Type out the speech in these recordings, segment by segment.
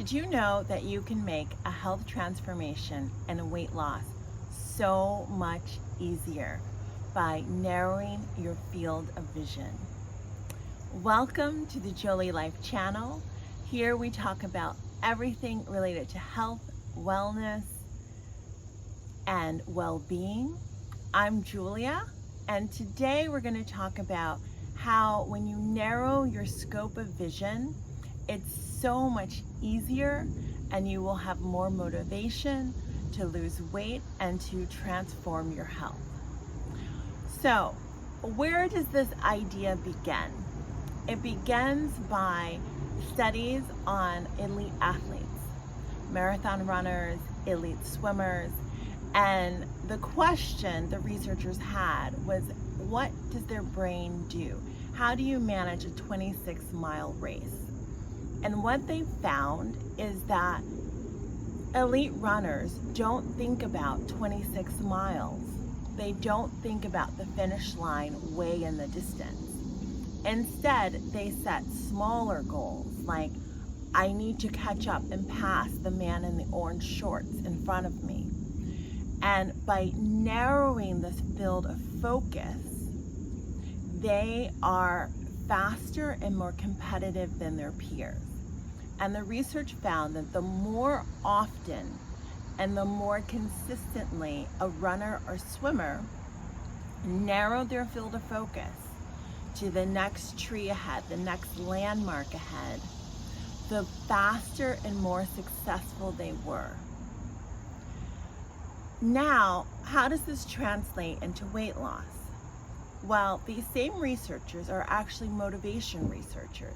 Did you know that you can make a health transformation and a weight loss so much easier by narrowing your field of vision? Welcome to the Jolie Life channel. Here we talk about everything related to health, wellness, and well-being. I'm Julia, and today we're going to talk about how when you narrow your scope of vision, it's so much easier and you will have more motivation to lose weight and to transform your health. So, where does this idea begin? It begins by studies on elite athletes, marathon runners, elite swimmers, and the question the researchers had was, what does their brain do? How do you manage a 26-mile race? And what they found is that elite runners don't think about 26 miles. They don't think about the finish line way in the distance. Instead, they set smaller goals, like, I need to catch up and pass the man in the orange shorts in front of me. And by narrowing this field of focus, they are faster and more competitive than their peers. And the research found that the more often and the more consistently a runner or swimmer narrowed their field of focus to the next tree ahead, the next landmark ahead, the faster and more successful they were. Now, how does this translate into weight loss? Well, these same researchers are actually motivation researchers.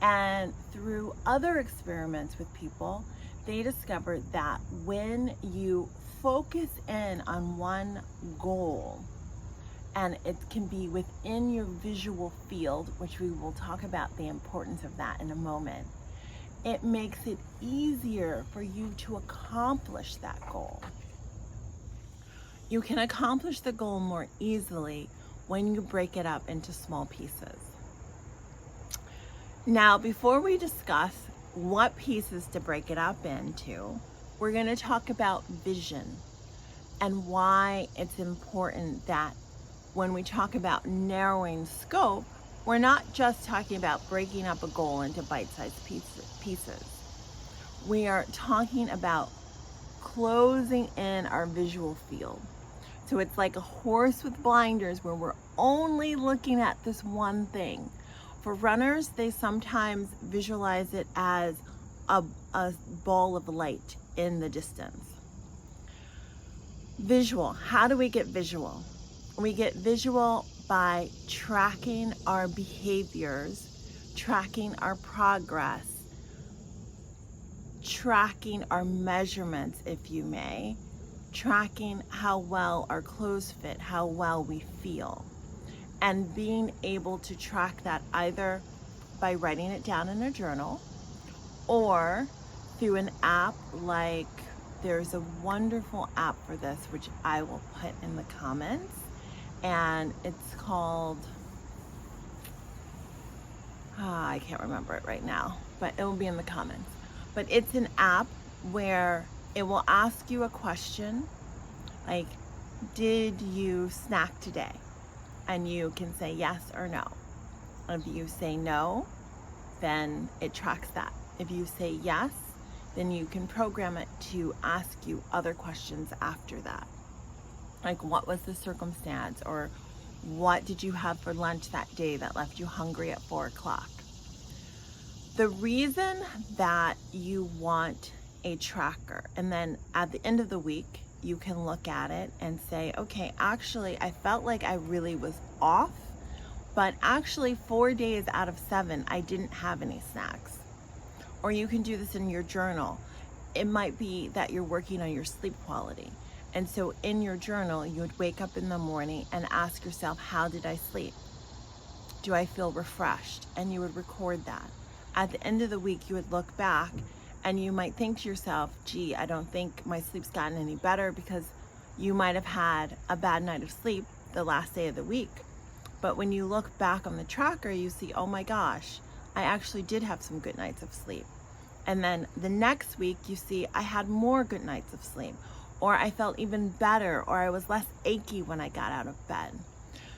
And through other experiments with people, they discovered that when you focus in on one goal, and it can be within your visual field, which we will talk about the importance of that in a moment, it makes it easier for you to accomplish that goal. You can accomplish the goal more easily when you break it up into small pieces. Now, before we discuss what pieces to break it up into, we're going to talk about vision and why it's important that when we talk about narrowing scope, we're not just talking about breaking up a goal into bite-sized pieces. We are talking about closing in our visual field. So it's like a horse with blinders where we're only looking at this one thing. For runners, they sometimes visualize it as a ball of light in the distance. Visual. How do we get visual? We get visual by tracking our behaviors, tracking our progress, tracking our measurements, if you may, tracking how well our clothes fit, how well we feel, and being able to track that either by writing it down in a journal or through an app. Like, there's a wonderful app for this, which I will put in the comments, and it's called, I can't remember it right now, but it will be in the comments. But it's an app where it will ask you a question like, did you snack today? And you can say yes or no. If you say no, then it tracks that. If you say yes, then you can program it to ask you other questions after that. Like, what was the circumstance? Or what did you have for lunch that day that left you hungry at 4 o'clock? The reason that you want a tracker, and then at the end of the week, you can look at it and say, okay, actually, I felt like I really was off, but actually 4 days out of 7, I didn't have any snacks. Or you can do this in your journal. It might be that you're working on your sleep quality. And so in your journal, you would wake up in the morning and ask yourself, how did I sleep? Do I feel refreshed? And you would record that. At the end of the week, you would look back and you might think to yourself, gee, I don't think my sleep's gotten any better, because you might have had a bad night of sleep the last day of the week. But when you look back on the tracker, you see, oh my gosh, I actually did have some good nights of sleep. And then the next week, you see, I had more good nights of sleep, or I felt even better, or I was less achy when I got out of bed.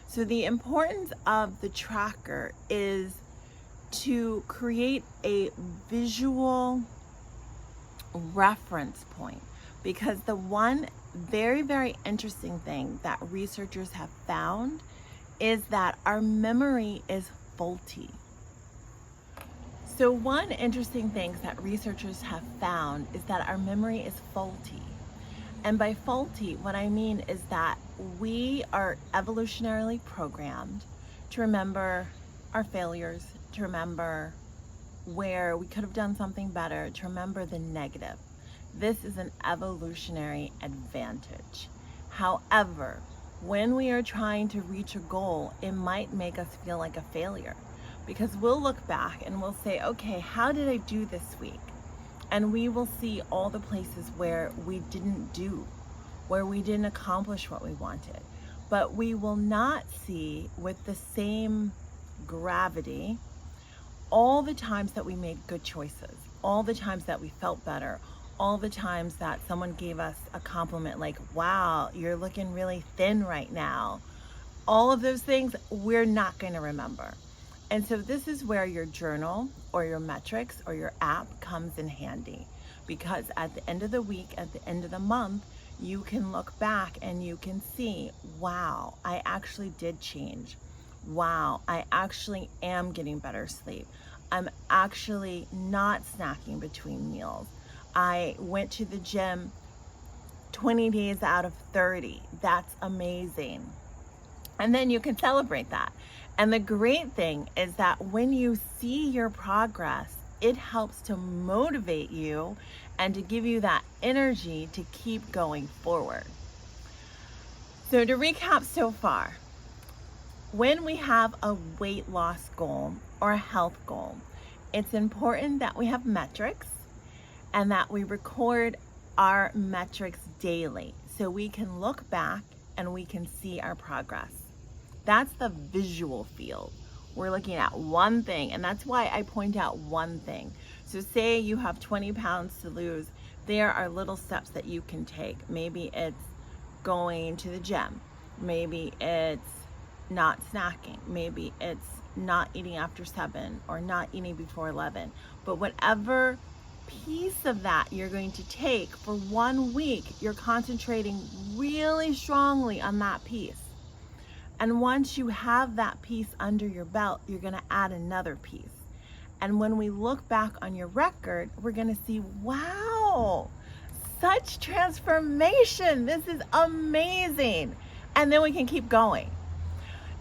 So the importance of the tracker is to create a visual reference point, because the one very, very interesting thing that researchers have found is that our memory is faulty. So one interesting thing that researchers have found is that our memory is faulty. And by faulty, what I mean is that we are evolutionarily programmed to remember our failures, to remember where we could have done something better, to remember the negative. This is an evolutionary advantage. However, when we are trying to reach a goal, it might make us feel like a failure, because we'll look back and we'll say, okay, how did I do this week? And we will see all the places where we didn't do, where we didn't accomplish what we wanted. But we will not see with the same gravity all the times that we made good choices, all the times that we felt better, all the times that someone gave us a compliment like, wow, you're looking really thin right now. All of those things we're not going to remember. And so this is where your journal or your metrics or your app comes in handy, because at the end of the week, at the end of the month, you can look back and you can see, wow, I actually did change. Wow, I actually am getting better sleep. I'm actually not snacking between meals. I went to the gym 20 days out of 30. That's amazing. And then you can celebrate that. And the great thing is that when you see your progress, it helps to motivate you and to give you that energy to keep going forward. So to recap so far, when we have a weight loss goal or a health goal, it's important that we have metrics and that we record our metrics daily so we can look back and we can see our progress. That's the visual field. We're looking at one thing, and that's why I point out one thing. So say you have 20 pounds to lose, there are little steps that you can take. Maybe it's going to the gym. Maybe it's not snacking. Maybe it's not eating after 7 or not eating before 11. But whatever piece of that you're going to take for 1 week, you're concentrating really strongly on that piece. And once you have that piece under your belt, you're going to add another piece. And when we look back on your record, we're going to see, wow, such transformation. This is amazing. And then we can keep going.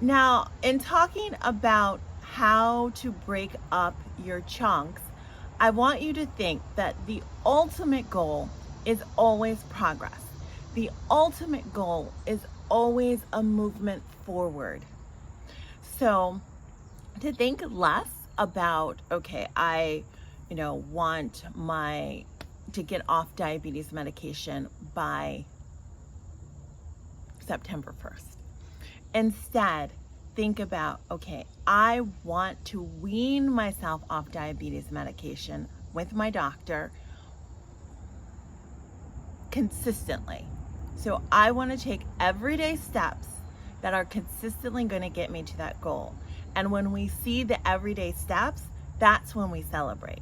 Now, in talking about how to break up your chunks, I want you to think that the ultimate goal is always progress. The ultimate goal is always a movement forward. So to think less about, okay, I want to get off diabetes medication by September 1st. Instead, think about, okay, I want to wean myself off diabetes medication with my doctor consistently. So I want to take everyday steps that are consistently going to get me to that goal. And when we see the everyday steps, that's when we celebrate.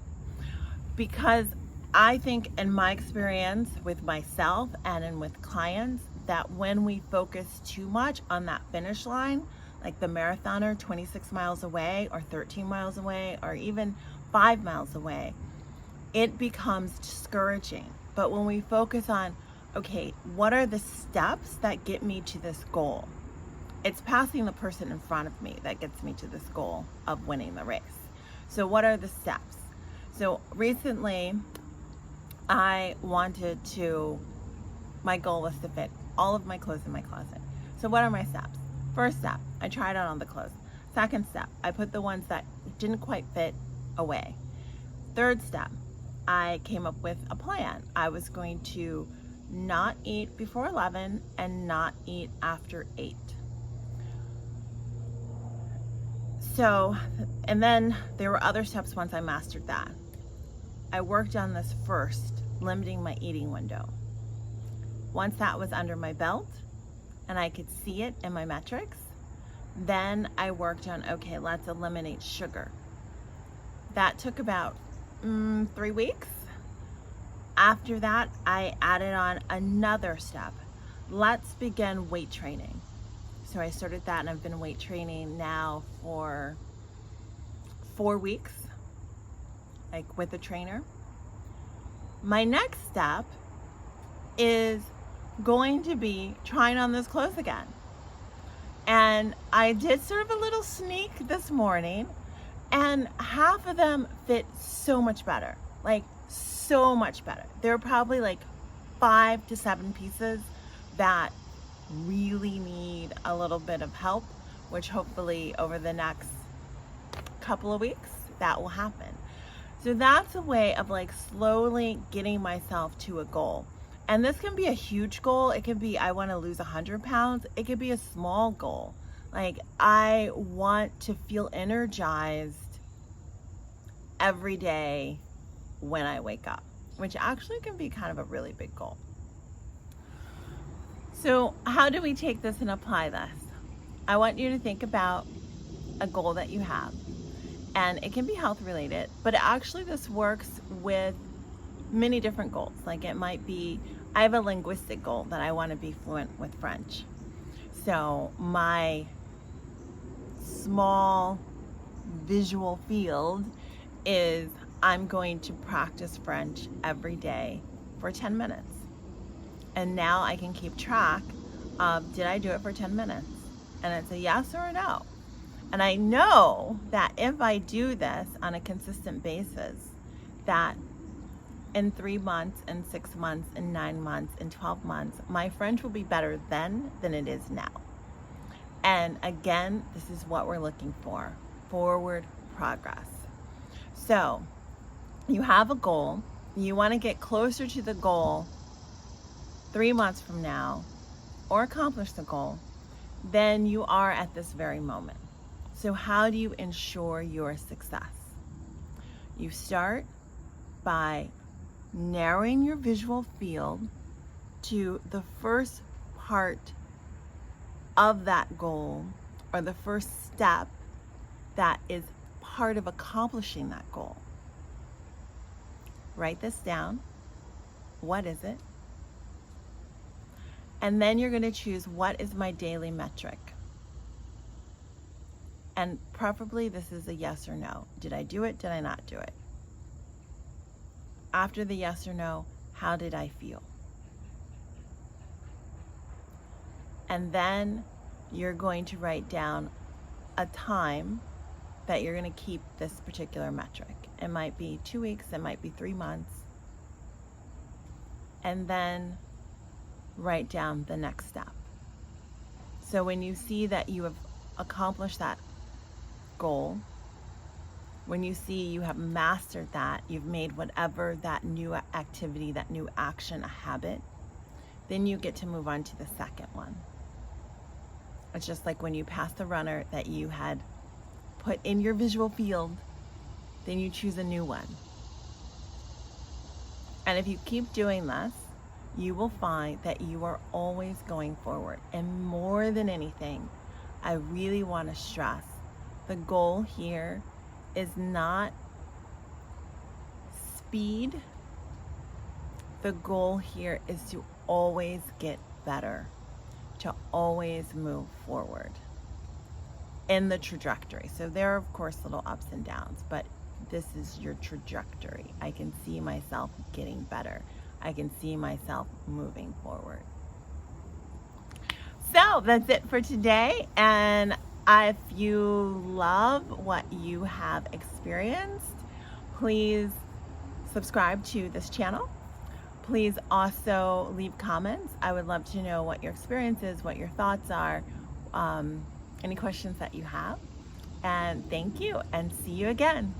Because I think in my experience with myself and with clients, that when we focus too much on that finish line, like the marathoner 26 miles away or 13 miles away or even 5 miles away, it becomes discouraging. But when we focus on, okay, what are the steps that get me to this goal? It's passing the person in front of me that gets me to this goal of winning the race. So what are the steps? So recently, my goal was to fit all of my clothes in my closet. So what are my steps? First step, I tried on the clothes. Second step, I put the ones that didn't quite fit away. Third step, I came up with a plan. I was going to not eat before 11 and not eat after 8. So, and then there were other steps once I mastered that. I worked on this first, limiting my eating window. Once that was under my belt and I could see it in my metrics, then I worked on, okay, let's eliminate sugar. That took about 3 weeks. After that, I added on another step. Let's begin weight training. So I started that, and I've been weight training now for 4 weeks, like with a trainer. My next step is going to be trying on those clothes again. And I did sort of a little sneak this morning, and half of them fit so much better, like so much better. There are probably like 5 to 7 pieces that really need a little bit of help, which hopefully over the next couple of weeks that will happen. So that's a way of like slowly getting myself to a goal. And this can be a huge goal. It can be, I want to lose 100 pounds. It could be a small goal. Like, I want to feel energized every day when I wake up, which actually can be kind of a really big goal. So how do we take this and apply this? I want you to think about a goal that you have, and it can be health related, but actually this works with many different goals. Like, it might be, I have a linguistic goal that I want to be fluent with French. So my small visual field is I'm going to practice French every day for 10 minutes. And now I can keep track of, did I do it for 10 minutes? And it's a yes or a no. And I know that if I do this on a consistent basis, that in 3 months, in 6 months, in 9 months, in 12 months, my French will be better then than it is now. And again, this is what we're looking for, forward progress. So you have a goal, you want to get closer to the goal 3 months from now, or accomplish the goal, then you are at this very moment. So how do you ensure your success? You start by narrowing your visual field to the first part of that goal, or the first step that is part of accomplishing that goal. Write this down. What is it? And then you're going to choose, what is my daily metric? And preferably this is a yes or no. Did I do it? Did I not do it? After the yes or no, how did I feel? And then you're going to write down a time that you're going to keep this particular metric. It might be 2 weeks, it might be 3 months. And then write down the next step. So when you see that you have accomplished that goal, when you see you have mastered that, you've made whatever that new activity, that new action, a habit, then you get to move on to the second one. It's just like when you pass the runner that you had put in your visual field, then you choose a new one. And if you keep doing this, you will find that you are always going forward. And more than anything, I really want to stress, the goal here is not speed. The goal here is to always get better, to always move forward in the trajectory. So there are, of course, little ups and downs, but this is your trajectory. I can see myself getting better. I can see myself moving forward. So that's it for today. And if you love what you have experienced, please subscribe to this channel. Please also leave comments. I would love to know what your experience is, what your thoughts are, any questions that you have. And thank you, and see you again.